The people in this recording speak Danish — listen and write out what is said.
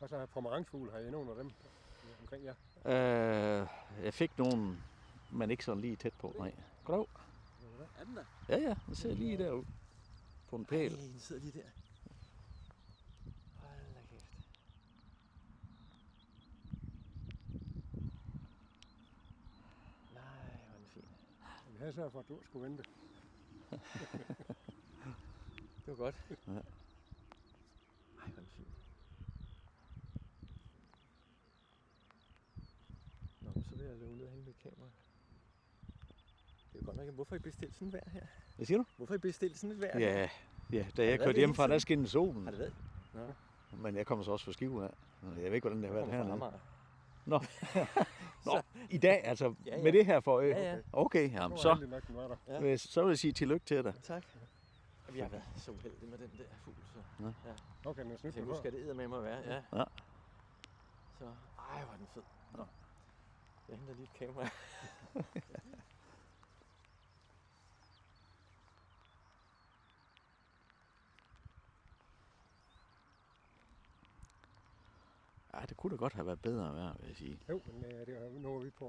Og så pomerangfugle, har I nogen af dem omkring jer? Jeg fik nogen, men ikke sådan lige tæt på. Nej. Goddag. Er den der? Ja, den sidder lige derude. På en pæl. Nej, den sidder lige der. Hold da kæft. Nej, hvor er den fin. Vi havde sørget for, at du skulle vente. Det var godt. Ja. Ej, hvor er den fin. Nå, så vil jeg løbe ned og hente mit kamera. Det er jo godt nok, hvorfor I bestilt sådan et vejr her? Hvad siger du? Hvorfor I bestilt sådan et vejr? Ja, da jeg været kørte det hjem fra, hele der skinnede solen. Har det været? Men jeg kommer så også fra Skive af. Jeg ved ikke, hvordan det har været Kommer fra hernede. Amager. Nå. Nå, i dag altså, Ja. med det her for øje. Ja. Okay, Det jamen, var så, heldigt nok, den var der. Ja. så vil jeg sige tillykke til dig. Tak. Vi har været så uheldige med den der fugl, så... Ja. Okay, den er snydt Så på nu skal det eddermame at være, ja. Ja. Så, ej, hvor er den fed. Nå. Jeg henter lige et kamera. Ja, det kunne da godt have været bedre vejr, vil jeg sige. Jo, men det var, nu er vi på